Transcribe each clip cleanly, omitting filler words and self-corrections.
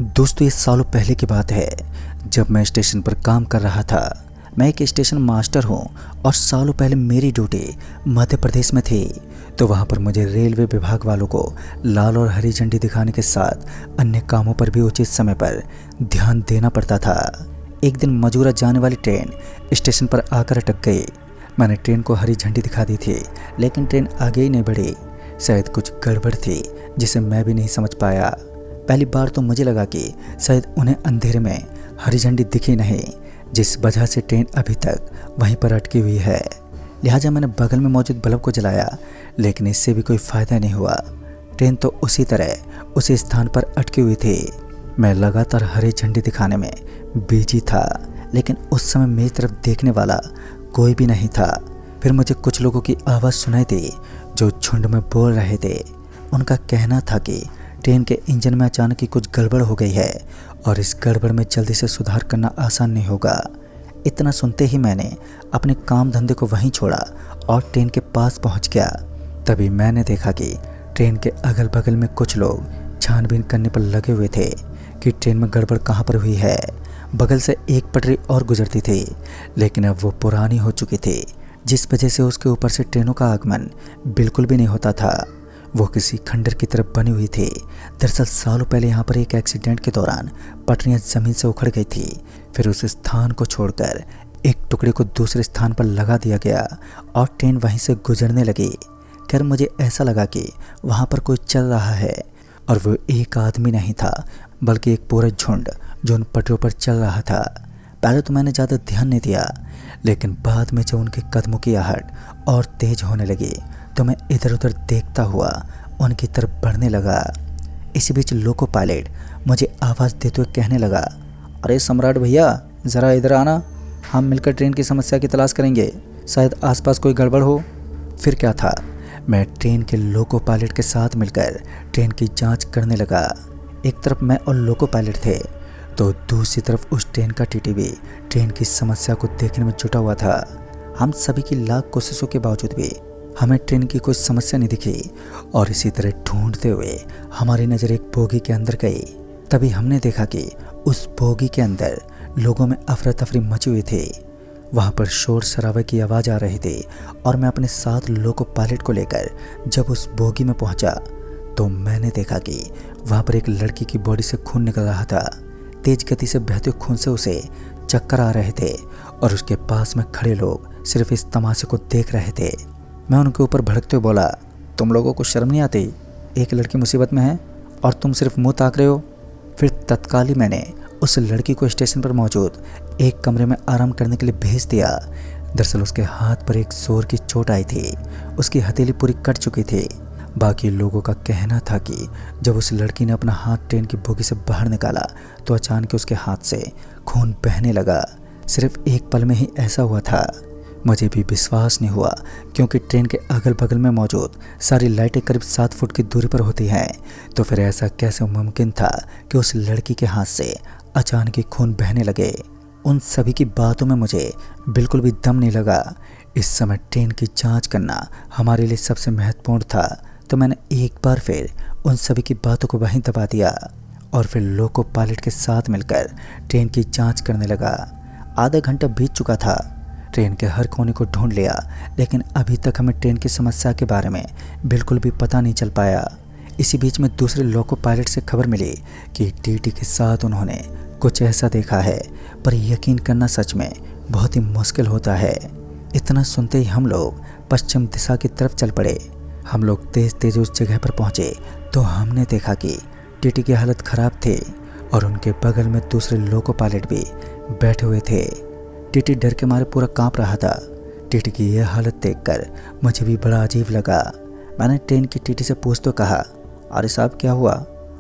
दोस्तों ये सालों पहले की बात है जब मैं स्टेशन पर काम कर रहा था। मैं एक स्टेशन मास्टर हूँ और सालों पहले मेरी ड्यूटी मध्य प्रदेश में थी। तो वहाँ पर मुझे रेलवे विभाग वालों को लाल और हरी झंडी दिखाने के साथ अन्य कामों पर भी उचित समय पर ध्यान देना पड़ता था। एक दिन मजूरा जाने वाली ट्रेन स्टेशन पर आकर अटक गई। मैंने ट्रेन को हरी झंडी दिखा दी थी लेकिन ट्रेन आगे ही नहीं बढ़ी। शायद कुछ गड़बड़ थी जिसे मैं भी नहीं समझ पाया। पहली बार तो मुझे लगा कि शायद उन्हें अंधेरे में हरी झंडी दिखी नहीं, जिस वजह से ट्रेन अभी तक वहीं पर अटकी हुई है। लिहाजा मैंने बगल में मौजूद बल्ब को जलाया लेकिन इससे भी कोई फ़ायदा नहीं हुआ। ट्रेन तो उसी तरह उसी स्थान पर अटकी हुई थी। मैं लगातार हरी झंडी दिखाने में बिजी था लेकिन उस समय मेरी तरफ देखने वाला कोई भी नहीं था। फिर मुझे कुछ लोगों की आवाज़ सुनाई दी जो झुंड में बोल रहे थे। उनका कहना था कि ट्रेन के इंजन में अचानक ही कुछ गड़बड़ हो गई है और इस गड़बड़ में जल्दी से सुधार करना आसान नहीं होगा। इतना सुनते ही मैंने अपने काम धंधे को वहीं छोड़ा और ट्रेन के पास पहुंच गया। तभी मैंने देखा कि ट्रेन के अगल बगल में कुछ लोग छानबीन करने पर लगे हुए थे कि ट्रेन में गड़बड़ कहाँ पर हुई है। बगल से एक पटरी और गुजरती थी लेकिन अब वो पुरानी हो चुकी थी, जिस वजह से उसके ऊपर से ट्रेनों का आगमन बिल्कुल भी नहीं होता था। वो किसी खंडर की तरफ बनी हुई थी। दरअसल सालों पहले यहाँ पर एक एक्सीडेंट के दौरान पटरियाँ ज़मीन से उखड़ गई थी। फिर उस स्थान को छोड़कर एक टुकड़े को दूसरे स्थान पर लगा दिया गया और ट्रेन वहीं से गुजरने लगी। खैर मुझे ऐसा लगा कि वहाँ पर कोई चल रहा है और वो एक आदमी नहीं था बल्कि एक पूरा झुंड जो उन पटरियों पर चल रहा था। पहले तो मैंने ज़्यादा ध्यान नहीं दिया लेकिन बाद में जब उनके कदमों की आहट और तेज होने लगी तो मैं इधर उधर देखता हुआ उनकी तरफ बढ़ने लगा। इसी बीच लोको पायलट मुझे आवाज़ देते हुए कहने लगा, अरे सम्राट भैया ज़रा इधर आना, हम मिलकर ट्रेन की समस्या की तलाश करेंगे, शायद आसपास कोई गड़बड़ हो। फिर क्या था, मैं ट्रेन के लोको पायलट के साथ मिलकर ट्रेन की जांच करने लगा। एक तरफ मैं और लोको पायलट थे तो दूसरी तरफ उस ट्रेन का टीटी भी ट्रेन की समस्या को देखने में जुटा हुआ था। हम सभी की लाख कोशिशों के बावजूद भी हमें ट्रेन की कोई समस्या नहीं दिखी और इसी तरह ढूंढते हुए हमारी नज़र एक बोगी के अंदर गई। तभी हमने देखा कि उस बोगी के अंदर लोगों में अफरा तफरी मची हुई थी। वहाँ पर शोर शराबे की आवाज़ आ रही थी और मैं अपने साथ लोको पायलट को लेकर जब उस बोगी में पहुँचा तो मैंने देखा कि वहाँ पर एक लड़की की बॉडी से खून निकल रहा था। तेज गति से बहते खून से उसे चक्कर आ रहे थे और उसके पास में खड़े लोग सिर्फ इस तमाशे को देख रहे थे। मैं उनके ऊपर भड़कते हुए बोला, तुम लोगों को शर्म नहीं आती? एक लड़की मुसीबत में है और तुम सिर्फ मुंह ताक रहे हो। फिर तत्काल ही मैंने उस लड़की को स्टेशन पर मौजूद एक कमरे में आराम करने के लिए भेज दिया। दरअसल उसके हाथ पर एक जोर की चोट आई थी, उसकी हथेली पूरी कट चुकी थी। बाकी लोगों का कहना था कि जब उस लड़की ने अपना हाथ ट्रेन की बोगी से बाहर निकाला तो अचानक उसके हाथ से खून बहने लगा। सिर्फ एक पल में ही ऐसा हुआ था। मुझे भी विश्वास नहीं हुआ क्योंकि ट्रेन के अगल बगल में मौजूद सारी लाइटें करीब 7 फुट की दूरी पर होती हैं। तो फिर ऐसा कैसे मुमकिन था कि उस लड़की के हाथ से अचानक ही खून बहने लगे। उन सभी की बातों में मुझे बिल्कुल भी दम नहीं लगा। इस समय ट्रेन की जांच करना हमारे लिए सबसे महत्वपूर्ण था। तो मैंने एक बार फिर उन सभी की बातों को वहीं दबा दिया और फिर लोको पायलट के साथ मिलकर ट्रेन की जांच करने लगा। आधा घंटा बीत चुका था। ट्रेन के हर कोने को ढूंढ लिया लेकिन अभी तक हमें ट्रेन की समस्या के बारे में बिल्कुल भी पता नहीं चल पाया। इसी बीच में दूसरे लोको पायलट से खबर मिली कि टीटी के साथ उन्होंने कुछ ऐसा देखा है, पर यकीन करना सच में बहुत ही मुश्किल होता है। इतना सुनते ही हम लोग पश्चिम दिशा की तरफ चल पड़े। हम लोग तेज तेज उस जगह पर पहुँचे तो हमने देखा कि टीटी की हालत ख़राब थी और उनके बगल में दूसरे लोको पायलट भी बैठे हुए थे। टीटी डर के मारे पूरा कांप रहा था। टीटी की यह हालत देखकर मुझे भी बड़ा अजीब लगा। मैंने ट्रेन की टीटी से पूछते कहा, अरे साहब क्या हुआ,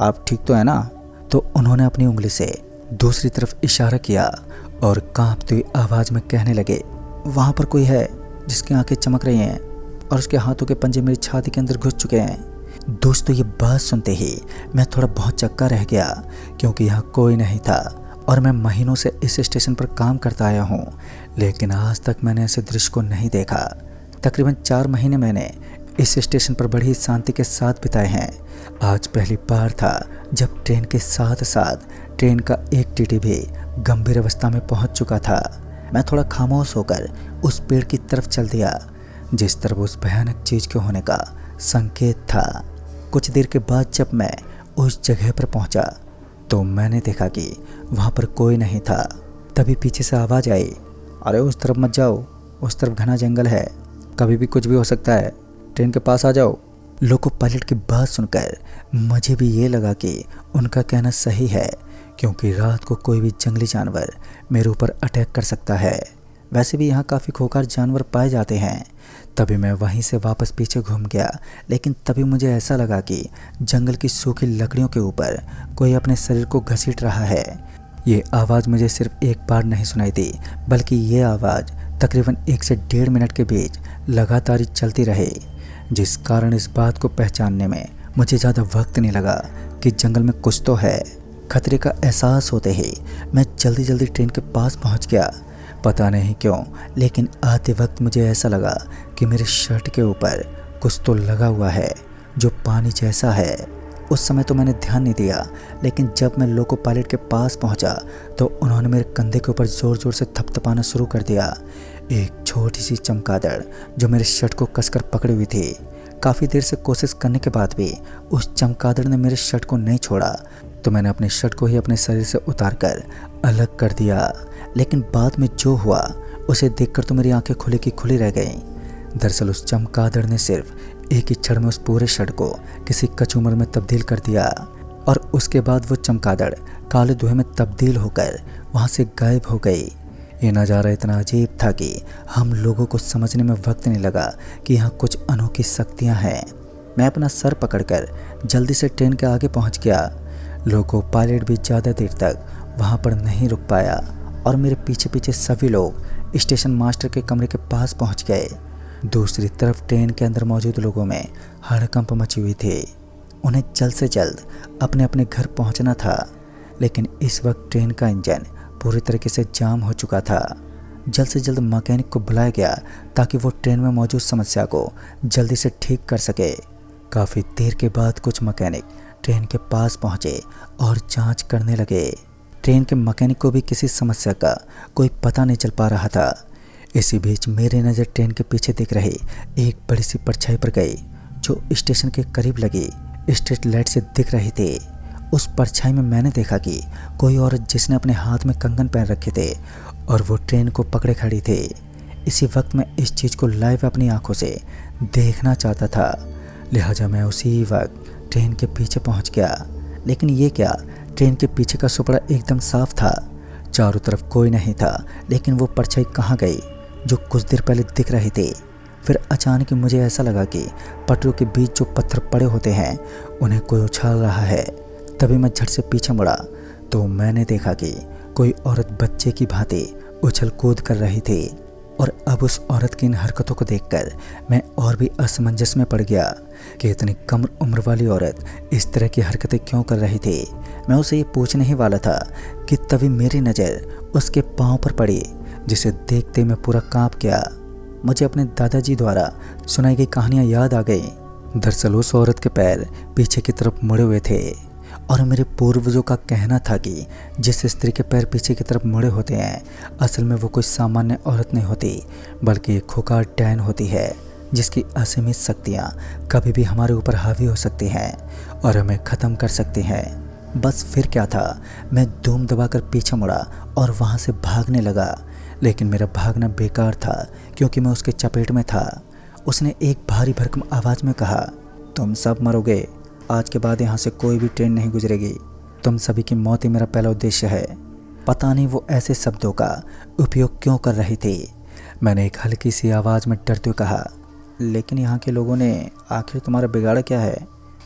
आप ठीक तो है ना? तो उन्होंने अपनी उंगली से दूसरी तरफ इशारा किया और कांपती हुई आवाज़ में कहने लगे, वहाँ पर कोई है जिसकी आंखें चमक रही हैं और उसके हाथों के पंजे मेरी छाती के अंदर घुस चुके हैं। दोस्तों ये बात सुनते ही मैं थोड़ा बहुत चक्का रह गया क्योंकि यहाँ कोई नहीं था और मैं महीनों से इस स्टेशन पर काम करता आया हूँ लेकिन आज तक मैंने ऐसे दृश्य को नहीं देखा। तकरीबन 4 महीने मैंने इस स्टेशन पर बड़ी शांति के साथ बिताए हैं। आज पहली बार था जब ट्रेन के साथ साथ ट्रेन का एक टीटी भी गंभीर अवस्था में पहुंच चुका था। मैं थोड़ा खामोश होकर उस पेड़ की तरफ चल दिया जिस तरफ उस भयानक चीज के होने का संकेत था। कुछ देर के बाद जब मैं उस जगह पर पहुंचा तो मैंने देखा कि वहां पर कोई नहीं था। तभी पीछे से आवाज आई, अरे उस तरफ मत जाओ, उस तरफ घना जंगल है, कभी भी कुछ भी हो सकता है, ट्रेन के पास आ जाओ। लोको पायलट की बात सुनकर मुझे भी ये लगा कि उनका कहना सही है, क्योंकि रात को कोई भी जंगली जानवर मेरे ऊपर अटैक कर सकता है। वैसे भी यहाँ काफ़ी खोखला जानवर पाए जाते हैं। तभी मैं वहीं से वापस पीछे घूम गया, लेकिन तभी मुझे ऐसा लगा कि जंगल की सूखी लकड़ियों के ऊपर कोई अपने शरीर को घसीट रहा है। ये आवाज़ मुझे सिर्फ एक बार नहीं सुनाई दी, बल्कि ये आवाज़ तकरीबन 1 से 1.5 मिनट के बीच लगातार चलती रही, जिस कारण इस बात को पहचानने में मुझे ज़्यादा वक्त नहीं लगा कि जंगल में कुछ तो है। खतरे का एहसास होते ही मैं जल्दी जल्दी ट्रेन के पास पहुंच गया। पता नहीं क्यों, लेकिन आते वक्त मुझे ऐसा लगा कि मेरे शर्ट के ऊपर कुछ तो लगा हुआ है जो पानी जैसा है। उस समय तो मैंने ध्यान नहीं दिया, लेकिन जब मैं लोको पायलट के पास पहुंचा तो उन्होंने मेरे कंधे के ऊपर ज़ोर ज़ोर से थपथपाना शुरू कर दिया। एक छोटी सी चमगादड़ जो मेरे शर्ट को कसकर पकड़ी हुई थी। काफ़ी देर से कोशिश करने के बाद भी उस चमगादड़ ने मेरे शर्ट को नहीं छोड़ा, तो मैंने अपने शर्ट को ही अपने शरीर से उतार कर अलग कर दिया। लेकिन बाद में जो हुआ उसे देखकर तो मेरी आंखें खुली की खुली रह गईं। दरअसल उस चमगादड़ ने सिर्फ एक ही क्षण में उस पूरे शर्ट को किसी कचूमर में तब्दील कर दिया, और उसके बाद वो चमगादड़ काले धुएं में तब्दील होकर वहाँ से गायब हो गई। ये नज़ारा इतना अजीब था कि हम लोगों को समझने में वक्त नहीं लगा कि यहाँ कुछ अनोखी शक्तियाँ हैं। मैं अपना सर पकड़कर जल्दी से ट्रेन के आगे पहुँच गया। लोको पायलट भी ज़्यादा देर तक वहाँ पर नहीं रुक पाया और मेरे पीछे पीछे सभी लोग स्टेशन मास्टर के कमरे के पास पहुँच गए। दूसरी तरफ ट्रेन के अंदर मौजूद लोगों में हड़कंप मची हुई थी। उन्हें जल्द से जल्द अपने अपने घर पहुँचना था, लेकिन इस वक्त ट्रेन का इंजन पूरी तरीके से जाम हो चुका था। जल्द से जल्द मैकेनिक को बुलाया गया ताकि वो ट्रेन में मौजूद समस्या को जल्दी से ठीक कर सके। काफ़ी देर के बाद कुछ मैकेनिक ट्रेन के पास पहुँचे और जांच करने लगे। ट्रेन के मैकेनिक को भी किसी समस्या का कोई पता नहीं चल पा रहा था। इसी बीच मेरी नज़र ट्रेन के पीछे दिख रही एक बड़ी सी परछाई पर गई जो स्टेशन के करीब लगी स्ट्रीट लाइट से दिख रही थी। उस परछाई में मैंने देखा कि कोई औरत जिसने अपने हाथ में कंगन पहन रखे थे और वो ट्रेन को पकड़े खड़ी थी। इसी वक्त मैं इस चीज़ को लाइव अपनी आंखों से देखना चाहता था, लिहाजा मैं उसी वक्त ट्रेन के पीछे पहुंच गया। लेकिन ये क्या, ट्रेन के पीछे का सुपड़ा एकदम साफ था, चारों तरफ कोई नहीं था, लेकिन वो परछाई कहाँ गई जो कुछ देर पहले दिख रही थी। फिर अचानक मुझे ऐसा लगा कि पटरियों के बीच जो पत्थर पड़े होते हैं उन्हें कोई उछाल रहा है। तभी मैं झट से पीछे मुड़ा तो मैंने देखा कि कोई औरत बच्चे की भांति उछल कूद कर रही थी, और अब उस औरत की इन हरकतों को देखकर मैं और भी असमंजस में पड़ गया कि इतनी कम उम्र वाली औरत इस तरह की हरकतें क्यों कर रही थी। मैं उसे ये पूछने ही वाला था कि तभी मेरी नज़र उसके पाँव पर पड़ी, जिसे देखते मैं पूरा कांप गया। मुझे अपने दादाजी द्वारा सुनाई गई कहानियाँ याद आ गई। दरअसल उस औरत के पैर पीछे की तरफ मुड़े हुए थे, और मेरे पूर्वजों का कहना था कि जिस स्त्री के पैर पीछे की तरफ मुड़े होते हैं, असल में वो कोई सामान्य औरत नहीं होती, बल्कि एक खुकार डैन होती है जिसकी असीमित शक्तियाँ कभी भी हमारे ऊपर हावी हो सकती हैं और हमें ख़त्म कर सकती हैं। बस फिर क्या था, मैं धूम दबाकर पीछे मुड़ा और वहाँ से भागने लगा, लेकिन मेरा भागना बेकार था क्योंकि मैं उसके चपेट में था। उसने एक भारी भरकम आवाज़ में कहा, तुम सब मरोगे, आज के बाद यहाँ से कोई भी ट्रेन नहीं गुजरेगी, तुम सभी की मौत ही मेरा पहला उद्देश्य है। पता नहीं वो ऐसे शब्दों का उपयोग क्यों कर रही थी। मैंने एक हल्की सी आवाज़ में डरते हुए कहा, लेकिन यहाँ के लोगों ने आखिर तुम्हारा बिगाड़ा क्या है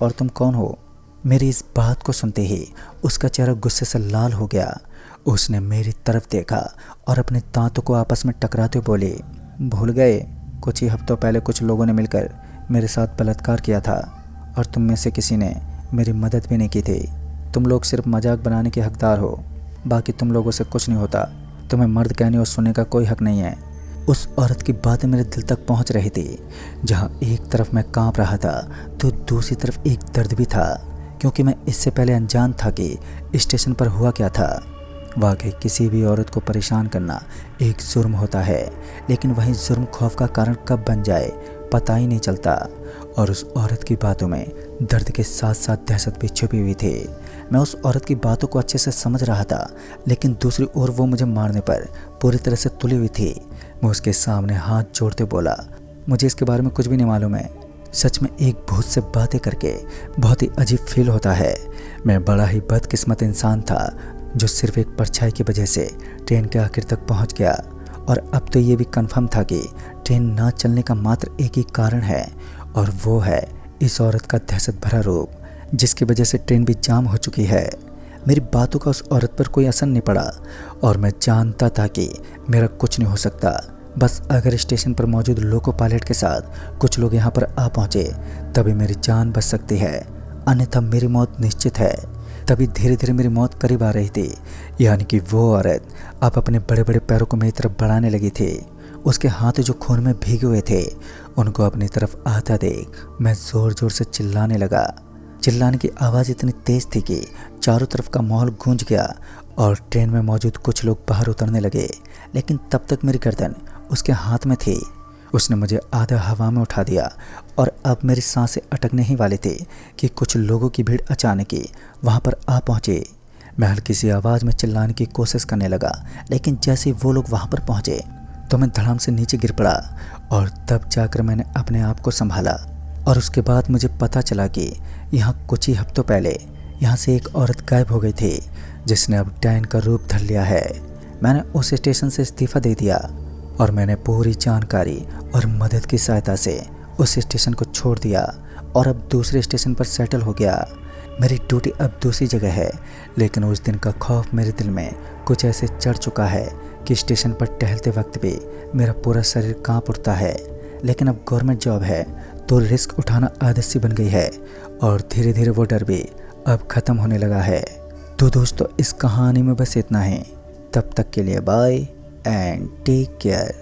और तुम कौन हो? मेरी इस बात को सुनते ही उसका चेहरा गुस्से से लाल हो गया। उसने मेरी तरफ देखा और अपने दांतों को आपस में टकराते हुए बोली, भूल गए, कुछ ही हफ्तों पहले कुछ लोगों ने मिलकर मेरे साथ बलात्कार किया था और तुम में से किसी ने मेरी मदद भी नहीं की थी। तुम लोग सिर्फ मजाक बनाने के हकदार हो, बाकी तुम लोगों से कुछ नहीं होता। तुम्हें मर्द कहने और सुनने का कोई हक नहीं है। उस औरत की बातें मेरे दिल तक पहुंच रही थी। जहां एक तरफ मैं कांप रहा था तो दूसरी तरफ एक दर्द भी था, क्योंकि मैं इससे पहले अनजान था कि स्टेशन पर हुआ क्या था। वाकई किसी भी औरत को परेशान करना एक जुर्म होता है, लेकिन वही जुर्म खौफ का कारण कब बन जाए पता ही नहीं चलता। और उस औरत की बातों में दर्द के साथ साथ दहशत भी छुपी हुई थी। मैं उस औरत की बातों को अच्छे से समझ रहा था, लेकिन दूसरी ओर वो मुझे मारने पर पूरी तरह से तुली हुई थी। मैं उसके सामने हाथ जोड़ते बोला, मुझे इसके बारे में कुछ भी नहीं मालूम है। सच में एक भूत से बातें करके बहुत ही अजीब फील होता है। मैं बड़ा ही बदकिस्मत इंसान था जो सिर्फ एक परछाई की वजह से ट्रेन के आखिर तक पहुंच गया। और अब तो ये भी कंफर्म था कि ट्रेन ना चलने का मात्र एक ही कारण है, और वो है इस औरत का दहशत भरा रूप, जिसकी वजह से ट्रेन भी जाम हो चुकी है। मेरी बातों का उस औरत पर कोई असर नहीं पड़ा, और मैं जानता था कि मेरा कुछ नहीं हो सकता। बस अगर स्टेशन पर मौजूद लोको पायलट के साथ कुछ लोग यहाँ पर आ पहुँचे तभी मेरी जान बच सकती है, अन्यथा मेरी मौत निश्चित है। तभी धीरे धीरे मेरी मौत करीब आ रही थी, यानी कि वो औरत अब अपने बड़े बड़े पैरों को मेरी तरफ बढ़ाने लगी थी। उसके हाथ जो खून में भीगे हुए थे उनको अपनी तरफ आता देख मैं जोर जोर से चिल्लाने लगा। चिल्लाने की आवाज़ इतनी तेज थी कि चारों तरफ का माहौल गूंज गया और ट्रेन में मौजूद कुछ लोग बाहर उतरने लगे, लेकिन तब तक मेरी गर्दन उसके हाथ में थी। उसने मुझे आधा हवा में उठा दिया और अब मेरी सांसें अटकने ही वाली थी कि कुछ लोगों की भीड़ अचानक ही वहाँ पर आ पहुँचे। मैं हल्की सी आवाज़ में चिल्लाने की कोशिश करने लगा, लेकिन जैसे ही वो लोग वहाँ पर पहुँचे तो मैं धड़ाम से नीचे गिर पड़ा, और तब जाकर मैंने अपने आप को संभाला। और उसके बाद मुझे पता चला कि यहाँ कुछ ही हफ्तों पहले यहाँ से एक औरत गायब हो गई थी, जिसने अब डायन का रूप धर लिया है। मैंने उस स्टेशन से इस्तीफ़ा दे दिया और मैंने पूरी जानकारी और मदद की सहायता से उस स्टेशन को छोड़ दिया और अब दूसरे स्टेशन पर सेटल हो गया। मेरी ड्यूटी अब दूसरी जगह है, लेकिन उस दिन का खौफ मेरे दिल में कुछ ऐसे चढ़ चुका है कि स्टेशन पर टहलते वक्त भी मेरा पूरा शरीर कांप उठता है। लेकिन अब गवर्नमेंट जॉब है तो रिस्क उठाना आदत सी बन गई है, और धीरे धीरे वो डर भी अब ख़त्म होने लगा है। तो दोस्तों, इस कहानी में बस इतना ही। तब तक के लिए बाय एंड टेक केयर।